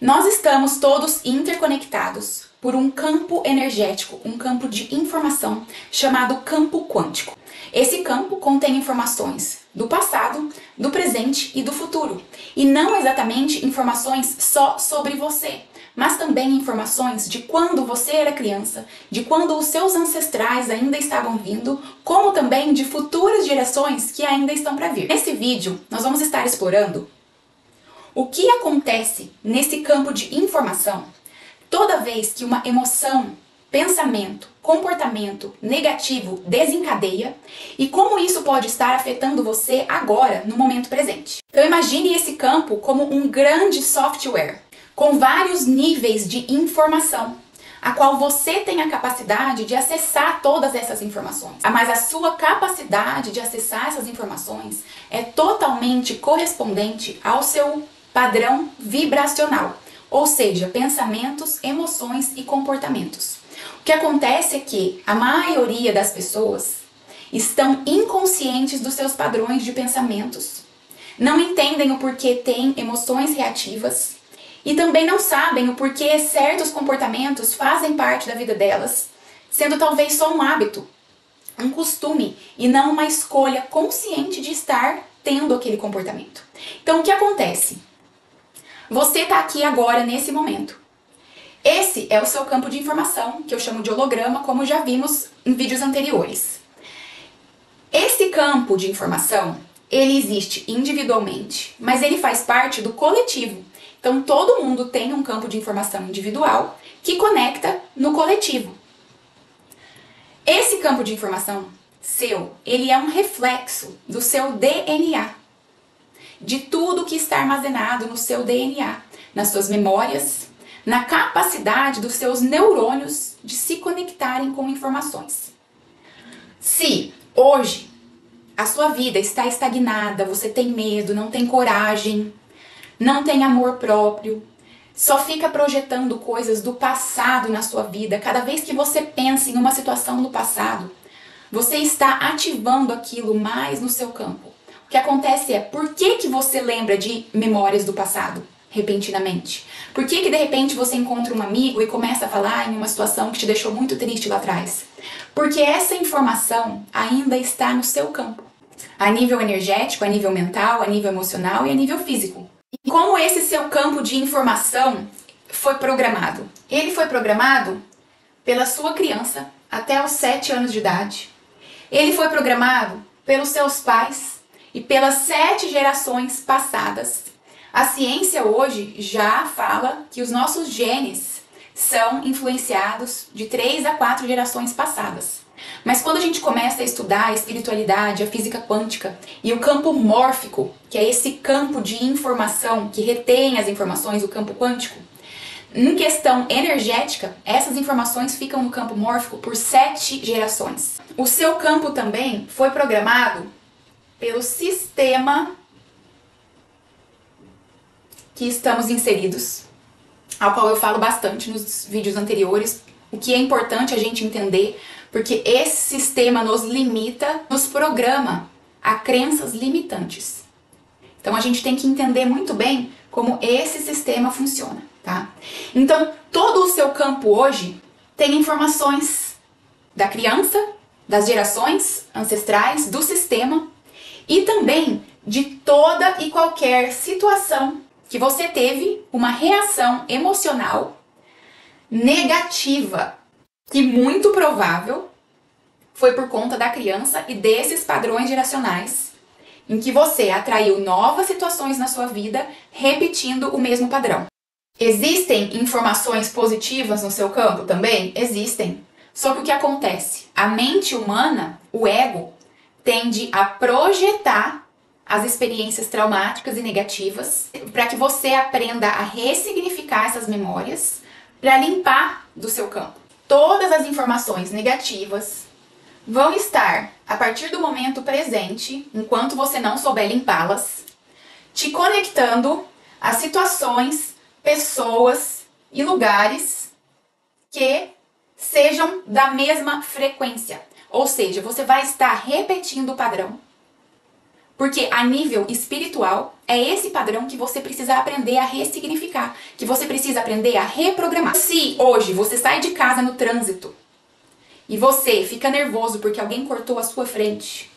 Nós estamos todos interconectados por um campo energético, um campo de informação chamado campo quântico. Esse campo contém informações do passado, do presente e do futuro. E não exatamente informações só sobre você, mas também informações de quando você era criança, de quando os seus ancestrais ainda estavam vindo, como também de futuras gerações que ainda estão para vir. Nesse vídeo, nós vamos estar explorando o que acontece nesse campo de informação toda vez que uma emoção, pensamento, comportamento negativo desencadeia e como isso pode estar afetando você agora, no momento presente. Então imagine esse campo como um grande software com vários níveis de informação, a qual você tem a capacidade de acessar todas essas informações. Mas a sua capacidade de acessar essas informações é totalmente correspondente ao seu padrão vibracional, ou seja, pensamentos, emoções e comportamentos. O que acontece é que a maioria das pessoas estão inconscientes dos seus padrões de pensamentos, não entendem o porquê têm emoções reativas e também não sabem o porquê certos comportamentos fazem parte da vida delas, sendo talvez só um hábito, um costume e não uma escolha consciente de estar tendo aquele comportamento. Então o que acontece? Você está aqui agora, nesse momento. Esse é o seu campo de informação, que eu chamo de holograma, como já vimos em vídeos anteriores. Esse campo de informação, ele existe individualmente, mas ele faz parte do coletivo. Então, todo mundo tem um campo de informação individual que conecta no coletivo. Esse campo de informação seu, ele é um reflexo do seu DNA. De tudo que está armazenado no seu DNA, nas suas memórias, na capacidade dos seus neurônios de se conectarem com informações. Se hoje a sua vida está estagnada, você tem medo, não tem coragem, não tem amor próprio, só fica projetando coisas do passado na sua vida, cada vez que você pensa em uma situação do passado, você está ativando aquilo mais no seu campo. O que acontece é, por que você lembra de memórias do passado, repentinamente? Por que de repente você encontra um amigo e começa a falar em uma situação que te deixou muito triste lá atrás? Porque essa informação ainda está no seu campo. A nível energético, a nível mental, a nível emocional e a nível físico. E como esse seu campo de informação foi programado? Ele foi programado pela sua criança até os 7 anos de idade. Ele foi programado pelos seus pais e pelas 7 gerações passadas. A ciência hoje já fala que os nossos genes são influenciados de 3 a 4 gerações passadas. Mas quando a gente começa a estudar a espiritualidade, a física quântica e o campo mórfico, que é esse campo de informação que retém as informações, o campo quântico, em questão energética, essas informações ficam no campo mórfico por 7 gerações. O seu campo também foi programado pelo sistema que estamos inseridos, ao qual eu falo bastante nos vídeos anteriores, o que é importante a gente entender, porque esse sistema nos limita, nos programa a crenças limitantes. Então a gente tem que entender muito bem como esse sistema funciona, tá? Então todo o seu campo hoje tem informações da criança, das gerações ancestrais, do sistema e também de toda e qualquer situação que você teve uma reação emocional negativa, que muito provável foi por conta da criança e desses padrões geracionais, em que você atraiu novas situações na sua vida, repetindo o mesmo padrão. Existem informações positivas no seu campo também? Existem. Só que o que acontece? A mente humana, o ego, tende a projetar as experiências traumáticas e negativas para que você aprenda a ressignificar essas memórias para limpar do seu campo. Todas as informações negativas vão estar, a partir do momento presente, enquanto você não souber limpá-las, te conectando a situações, pessoas e lugares que sejam da mesma frequência. Ou seja, você vai estar repetindo o padrão Porque a nível espiritual, é esse padrão que você precisa aprender a ressignificar, que você precisa aprender a reprogramar. Se hoje você sai de casa no trânsito e você fica nervoso porque alguém cortou a sua frente,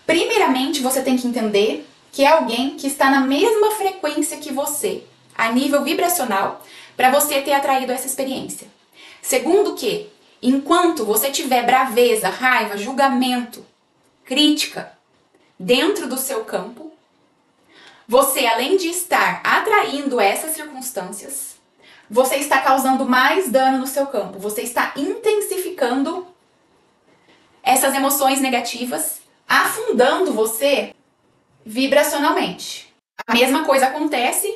primeiramente você tem que entender que é alguém que está na mesma frequência que você, a nível vibracional, para você ter atraído essa experiência. Segundo que, enquanto você tiver braveza, raiva, julgamento, crítica dentro do seu campo, você, além de estar atraindo essas circunstâncias, você está causando mais dano no seu campo, você está intensificando essas emoções negativas, afundando você vibracionalmente. A mesma coisa acontece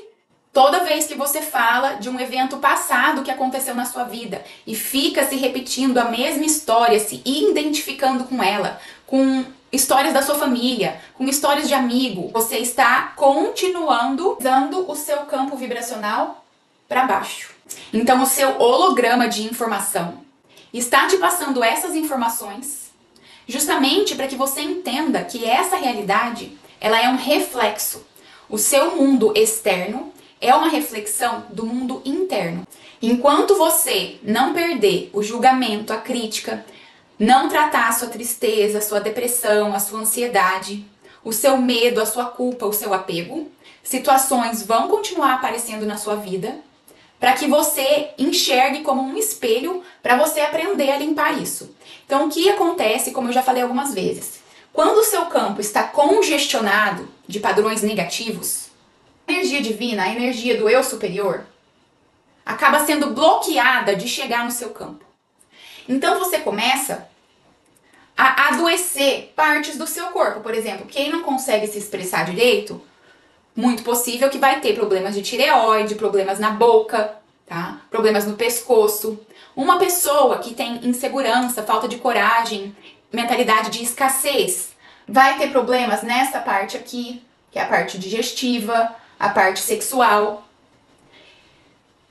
toda vez que você fala de um evento passado que aconteceu na sua vida e fica se repetindo a mesma história, se identificando com ela, com histórias da sua família, com histórias de amigo, você está continuando usando o seu campo vibracional para baixo. Então o seu holograma de informação está te passando essas informações justamente para que você entenda que essa realidade, ela é um reflexo. O seu mundo externo é uma reflexão do mundo interno. Enquanto você não perder o julgamento, a crítica, não tratar a sua tristeza, a sua depressão, a sua ansiedade, o seu medo, a sua culpa, o seu apego, situações vão continuar aparecendo na sua vida para que você enxergue como um espelho para você aprender a limpar isso. Então, o que acontece, como eu já falei algumas vezes, quando o seu campo está congestionado de padrões negativos, a energia divina, a energia do eu superior, acaba sendo bloqueada de chegar no seu campo. Então você começa a adoecer partes do seu corpo. Por exemplo, quem não consegue se expressar direito, muito possível que vai ter problemas de tireoide, problemas na boca, tá? Problemas no pescoço. Uma pessoa que tem insegurança, falta de coragem, mentalidade de escassez, vai ter problemas nessa parte aqui, que é a parte digestiva, a parte sexual.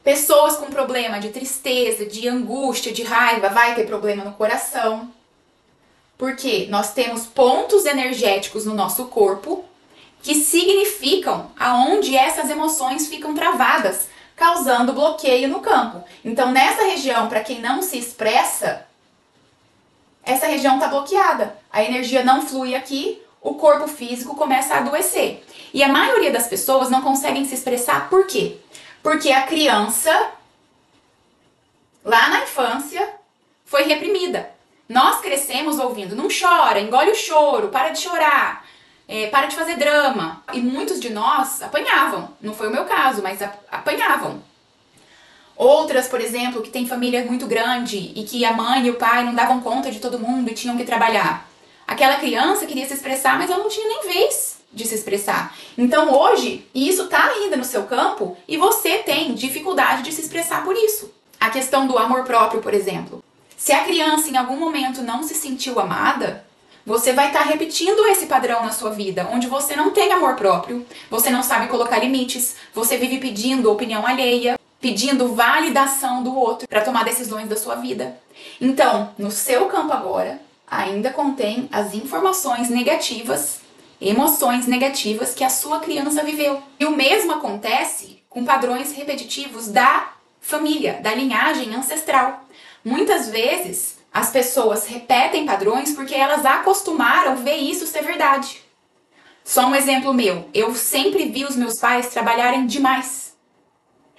Pessoas com problema de tristeza, de angústia, de raiva, vai ter problema no coração. Porque nós temos pontos energéticos no nosso corpo que significam aonde essas emoções ficam travadas, causando bloqueio no campo. Então, nessa região, para quem não se expressa, essa região está bloqueada. A energia não flui aqui, o corpo físico começa a adoecer. E a maioria das pessoas não conseguem se expressar por quê? Porque a criança, lá na infância, foi reprimida. Nós crescemos ouvindo, não chora, engole o choro, para de chorar, para de fazer drama. E muitos de nós apanhavam. Não foi o meu caso, mas apanhavam. Outras, por exemplo, que têm família muito grande e que a mãe e o pai não davam conta de todo mundo e tinham que trabalhar. Aquela criança queria se expressar, mas ela não tinha nem vez de se expressar. Então hoje, isso está ainda no seu campo e você tem dificuldade de se expressar por isso. A questão do amor próprio, por exemplo. Se a criança em algum momento não se sentiu amada, você vai estar repetindo esse padrão na sua vida, onde você não tem amor próprio, você não sabe colocar limites, você vive pedindo opinião alheia, pedindo validação do outro para tomar decisões da sua vida. Então, no seu campo agora, ainda contém as informações negativas, emoções negativas que a sua criança viveu. E o mesmo acontece com padrões repetitivos da família, da linhagem ancestral. Muitas vezes, as pessoas repetem padrões porque elas acostumaram ver isso ser verdade. Só um exemplo meu, eu sempre vi os meus pais trabalharem demais.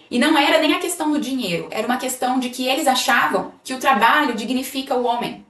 E não era nem a questão do dinheiro, era uma questão de que eles achavam que o trabalho dignifica o homem.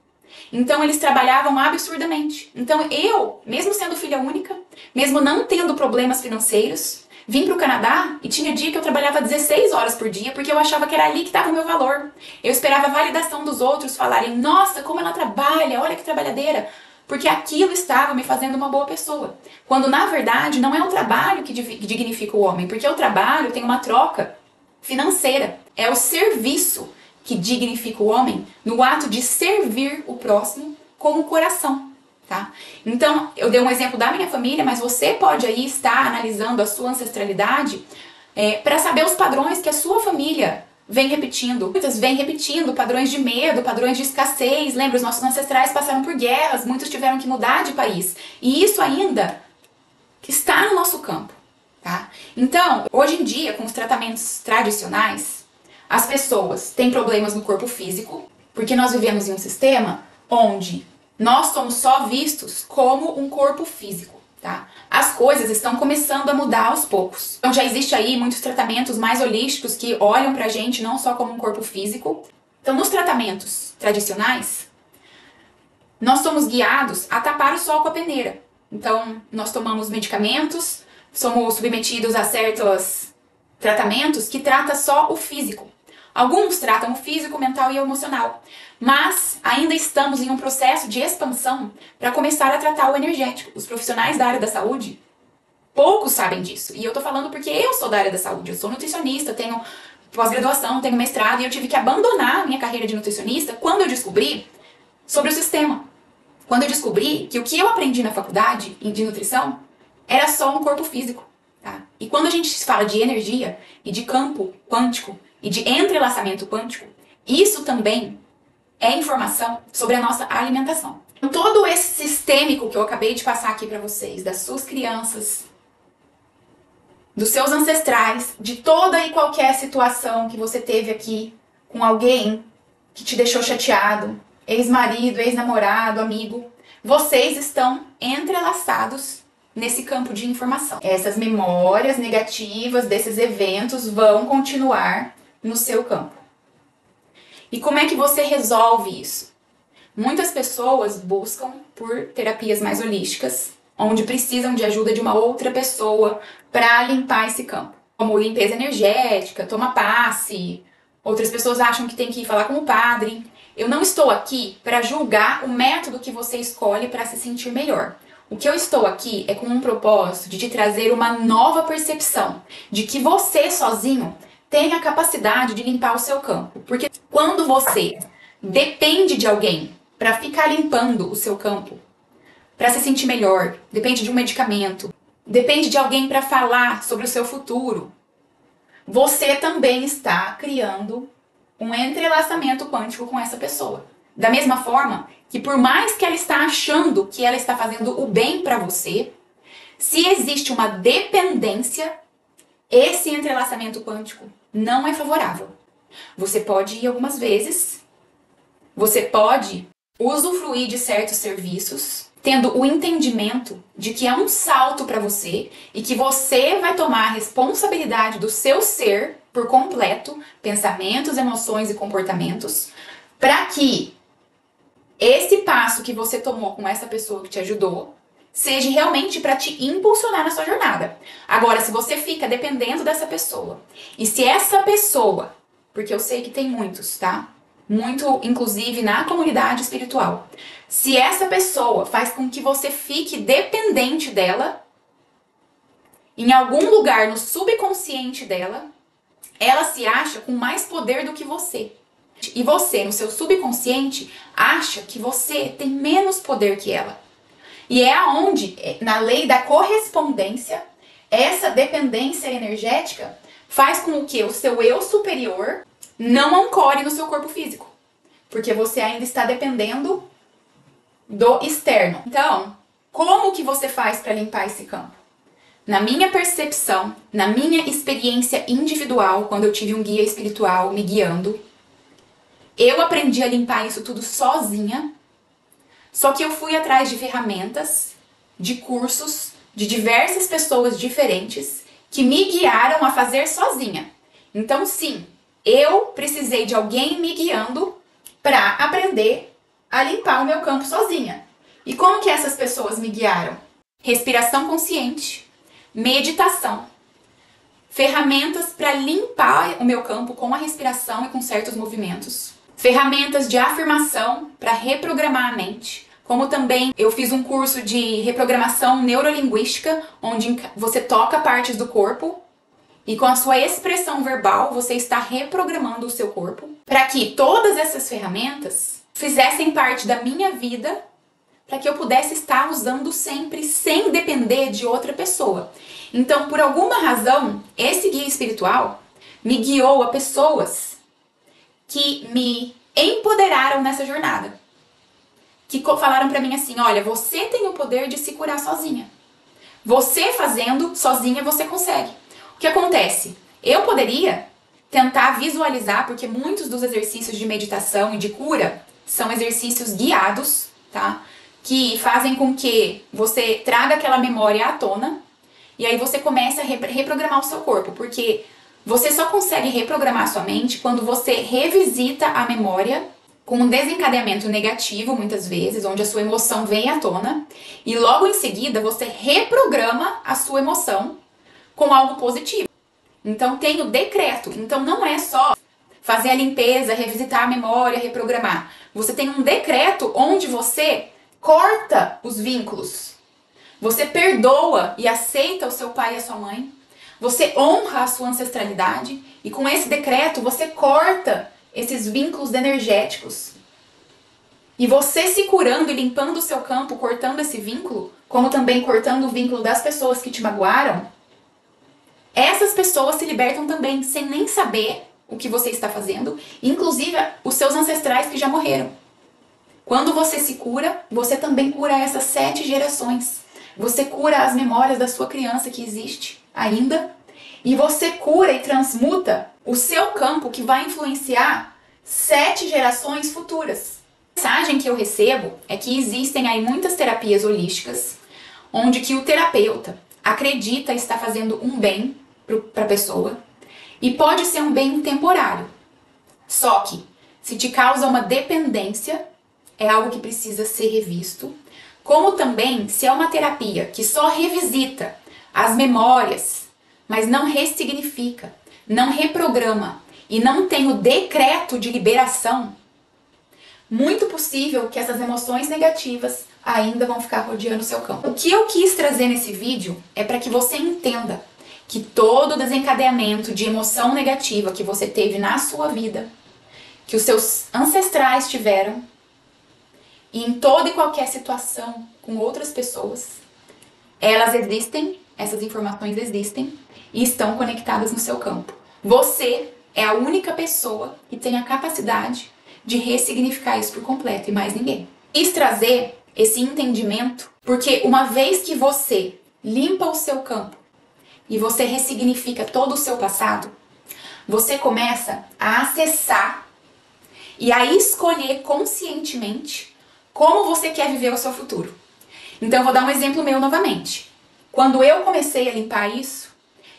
Então eles trabalhavam absurdamente. Então eu, mesmo sendo filha única, mesmo não tendo problemas financeiros, vim para o Canadá e tinha dia que eu trabalhava 16 horas por dia porque eu achava que era ali que estava o meu valor. Eu esperava a validação dos outros falarem, nossa, como ela trabalha, olha que trabalhadeira. Porque aquilo estava me fazendo uma boa pessoa. Quando na verdade não é o trabalho que dignifica o homem, porque o trabalho tem uma troca financeira. É o serviço que dignifica o homem no ato de servir o próximo com o coração, tá? Então, eu dei um exemplo da minha família, mas você pode aí estar analisando a sua ancestralidade para saber os padrões que a sua família vem repetindo. Muitas vêm repetindo padrões de medo, padrões de escassez. Lembra, os nossos ancestrais passaram por guerras, muitos tiveram que mudar de país. E isso ainda que está no nosso campo, tá? Então, hoje em dia, com os tratamentos tradicionais, as pessoas têm problemas no corpo físico, porque nós vivemos em um sistema onde nós somos só vistos como um corpo físico, tá? As coisas estão começando a mudar aos poucos. Então já existe aí muitos tratamentos mais holísticos que olham pra gente não só como um corpo físico. Então nos tratamentos tradicionais, nós somos guiados a tapar o sol com a peneira. Então nós tomamos medicamentos, somos submetidos a certos tratamentos que tratam só o físico. Alguns tratam o físico, mental e emocional, mas ainda estamos em um processo de expansão para começar a tratar o energético. Os profissionais da área da saúde, poucos sabem disso. E eu tô falando porque eu sou da área da saúde, eu sou nutricionista, tenho pós-graduação, tenho mestrado e eu tive que abandonar a minha carreira de nutricionista quando eu descobri sobre o sistema. Quando eu descobri que o que eu aprendi na faculdade de nutrição era só um corpo físico, tá? E quando a gente fala de energia e de campo quântico, e de entrelaçamento quântico, isso também é informação sobre a nossa alimentação. Então, todo esse sistêmico que eu acabei de passar aqui para vocês, das suas crianças, dos seus ancestrais, de toda e qualquer situação que você teve aqui com alguém que te deixou chateado, ex-marido, ex-namorado, amigo, vocês estão entrelaçados nesse campo de informação. Essas memórias negativas desses eventos vão continuar no seu campo. E como é que você resolve isso? Muitas pessoas buscam por terapias mais holísticas, onde precisam de ajuda de uma outra pessoa para limpar esse campo. Como limpeza energética, toma passe. Outras pessoas acham que tem que ir falar com o padre. Eu não estou aqui para julgar o método que você escolhe para se sentir melhor. O que eu estou aqui é com um propósito de te trazer uma nova percepção de que você sozinho tem a capacidade de limpar o seu campo. Porque quando você depende de alguém para ficar limpando o seu campo, para se sentir melhor, depende de um medicamento, depende de alguém para falar sobre o seu futuro, você também está criando um entrelaçamento quântico com essa pessoa. Da mesma forma que por mais que ela está achando que ela está fazendo o bem para você, se existe uma dependência, esse entrelaçamento quântico não é favorável. Você pode ir algumas vezes, você pode usufruir de certos serviços, tendo o entendimento de que é um salto para você e que você vai tomar a responsabilidade do seu ser por completo, pensamentos, emoções e comportamentos, para que esse passo que você tomou com essa pessoa que te ajudou seja realmente para te impulsionar na sua jornada. Agora, se você fica dependendo dessa pessoa, e se essa pessoa, porque eu sei que tem muitos, tá? Muito, inclusive, na comunidade espiritual. Se essa pessoa faz com que você fique dependente dela, em algum lugar no subconsciente dela, ela se acha com mais poder do que você. E você, no seu subconsciente, acha que você tem menos poder que ela. E é aonde, na lei da correspondência, essa dependência energética faz com que o seu eu superior não ancore no seu corpo físico. Porque você ainda está dependendo do externo. Então, como que você faz para limpar esse campo? Na minha percepção, na minha experiência individual, quando eu tive um guia espiritual me guiando, eu aprendi a limpar isso tudo sozinha. Só que eu fui atrás de ferramentas, de cursos, de diversas pessoas diferentes que me guiaram a fazer sozinha. Então, sim, eu precisei de alguém me guiando para aprender a limpar o meu campo sozinha. E como que essas pessoas me guiaram? Respiração consciente, meditação, ferramentas para limpar o meu campo com a respiração e com certos movimentos, ferramentas de afirmação para reprogramar a mente, como também eu fiz um curso de reprogramação neurolinguística, onde você toca partes do corpo e com a sua expressão verbal você está reprogramando o seu corpo, para que todas essas ferramentas fizessem parte da minha vida, para que eu pudesse estar usando sempre sem depender de outra pessoa. Então, por alguma razão, esse guia espiritual me guiou a pessoas que me empoderaram nessa jornada. Que falaram pra mim assim, olha, você tem o poder de se curar sozinha. Você fazendo sozinha, você consegue. O que acontece? Eu poderia tentar visualizar, porque muitos dos exercícios de meditação e de cura são exercícios guiados, tá? Que fazem com que você traga aquela memória à tona e aí você começa a reprogramar o seu corpo, porque você só consegue reprogramar sua mente quando você revisita a memória com um desencadeamento negativo, muitas vezes, onde a sua emoção vem à tona, e logo em seguida você reprograma a sua emoção com algo positivo. Então tem o decreto. Então não é só fazer a limpeza, revisitar a memória, reprogramar. Você tem um decreto onde você corta os vínculos. Você perdoa e aceita o seu pai e a sua mãe. Você honra a sua ancestralidade e com esse decreto você corta esses vínculos energéticos. E você se curando e limpando o seu campo, cortando esse vínculo, como também cortando o vínculo das pessoas que te magoaram, essas pessoas se libertam também, sem nem saber o que você está fazendo, inclusive os seus ancestrais que já morreram. Quando você se cura, você também cura essas 7 gerações. Você cura as memórias da sua criança que existe ainda, e você cura e transmuta o seu campo que vai influenciar 7 gerações futuras. A mensagem que eu recebo é que existem aí muitas terapias holísticas, onde que o terapeuta acredita estar fazendo um bem para a pessoa, e pode ser um bem temporário. Só que, se te causa uma dependência, é algo que precisa ser revisto. Como também, se é uma terapia que só revisita as memórias, mas não ressignifica, não reprograma e não tem o decreto de liberação, muito possível que essas emoções negativas ainda vão ficar rodeando o seu campo. O que eu quis trazer nesse vídeo é para que você entenda que todo desencadeamento de emoção negativa que você teve na sua vida, que os seus ancestrais tiveram, e em toda e qualquer situação com outras pessoas, elas existem, essas informações existem e estão conectadas no seu campo. Você é a única pessoa que tem a capacidade de ressignificar isso por completo e mais ninguém. Quis trazer esse entendimento porque uma vez que você limpa o seu campo e você ressignifica todo o seu passado, você começa a acessar e a escolher conscientemente como você quer viver o seu futuro. Então eu vou dar um exemplo meu novamente. Quando eu comecei a limpar isso,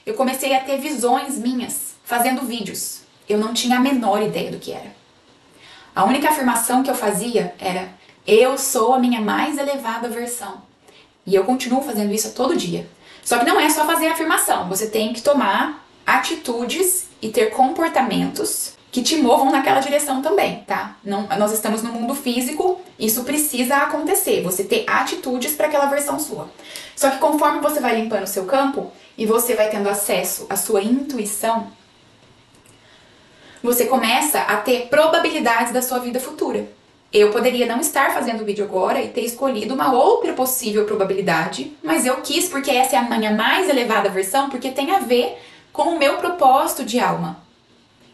eu comecei a ter visões minhas fazendo vídeos. Eu não tinha a menor ideia do que era. A única afirmação que eu fazia era: eu sou a minha mais elevada versão. E eu continuo fazendo isso todo dia. Só que não é só fazer afirmação, você tem que tomar atitudes e ter comportamentos que te movam naquela direção também, tá? Não, nós estamos no mundo físico, isso precisa acontecer, você ter atitudes para aquela versão sua. Só que conforme você vai limpando o seu campo e você vai tendo acesso à sua intuição, você começa a ter probabilidades da sua vida futura. Eu poderia não estar fazendo o vídeo agora e ter escolhido uma outra possível probabilidade, mas eu quis porque essa é a minha mais elevada versão, porque tem a ver com o meu propósito de alma.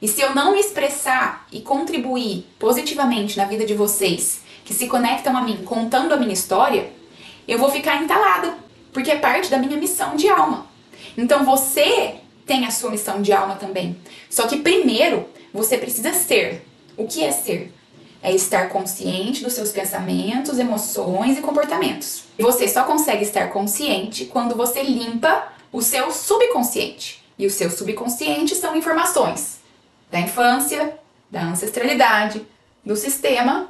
E se eu não expressar e contribuir positivamente na vida de vocês que se conectam a mim contando a minha história, eu vou ficar entalada, porque é parte da minha missão de alma. Então você tem a sua missão de alma também. Só que primeiro você precisa ser. O que é ser? É estar consciente dos seus pensamentos, emoções e comportamentos. E você só consegue estar consciente quando você limpa o seu subconsciente. E o seu subconsciente são informações da infância, da ancestralidade, do sistema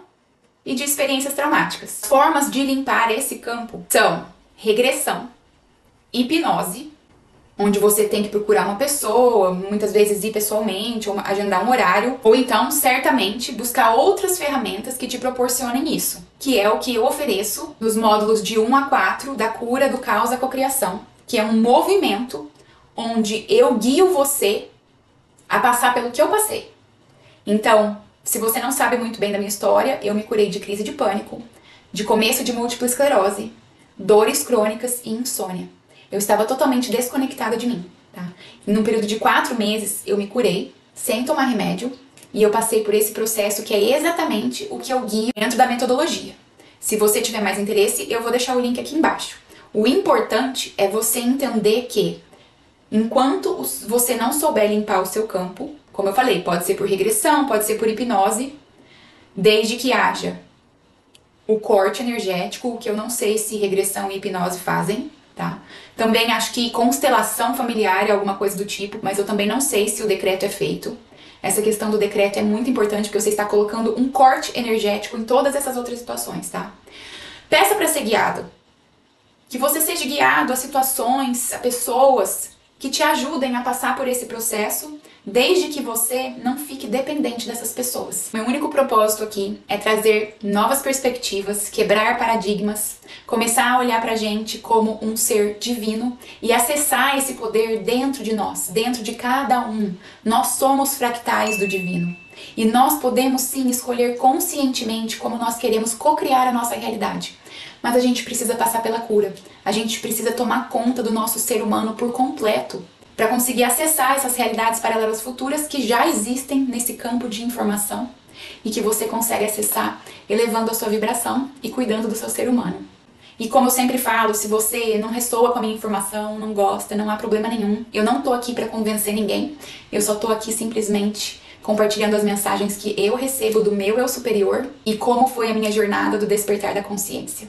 e de experiências traumáticas. Formas de limpar esse campo são regressão, hipnose, onde você tem que procurar uma pessoa, muitas vezes ir pessoalmente, ou agendar um horário, ou então, certamente, buscar outras ferramentas que te proporcionem isso, que é o que eu ofereço nos módulos de 1 a 4 da cura do caos à cocriação, que é um movimento onde eu guio você a passar pelo que eu passei. Então, se você não sabe muito bem da minha história, eu me curei de crise de pânico, de começo de múltipla esclerose, dores crônicas e insônia. Eu estava totalmente desconectada de mim, tá? E num período de 4 meses, eu me curei, sem tomar remédio, e eu passei por esse processo que é exatamente o que eu guio dentro da metodologia. Se você tiver mais interesse, eu vou deixar o link aqui embaixo. O importante é você entender que, enquanto você não souber limpar o seu campo, como eu falei, pode ser por regressão, pode ser por hipnose, desde que haja o corte energético, o que eu não sei se regressão e hipnose fazem, tá? Também acho que constelação familiar é alguma coisa do tipo, mas eu também não sei se o decreto é feito. Essa questão do decreto é muito importante porque você está colocando um corte energético em todas essas outras situações, tá? Peça para ser guiado. Que você seja guiado a situações, a pessoas que te ajudem a passar por esse processo, desde que você não fique dependente dessas pessoas. Meu único propósito aqui é trazer novas perspectivas, quebrar paradigmas, começar a olhar pra gente como um ser divino e acessar esse poder dentro de nós, dentro de cada um. Nós somos fractais do divino. E nós podemos sim escolher conscientemente como nós queremos co-criar a nossa realidade. Mas a gente precisa passar pela cura. A gente precisa tomar conta do nosso ser humano por completo para conseguir acessar essas realidades paralelas futuras que já existem nesse campo de informação e que você consegue acessar elevando a sua vibração e cuidando do seu ser humano. E como eu sempre falo, se você não ressoa com a minha informação, não gosta, não há problema nenhum. Eu não tô aqui para convencer ninguém. Eu só tô aqui simplesmente compartilhando as mensagens que eu recebo do meu eu superior e como foi a minha jornada do despertar da consciência.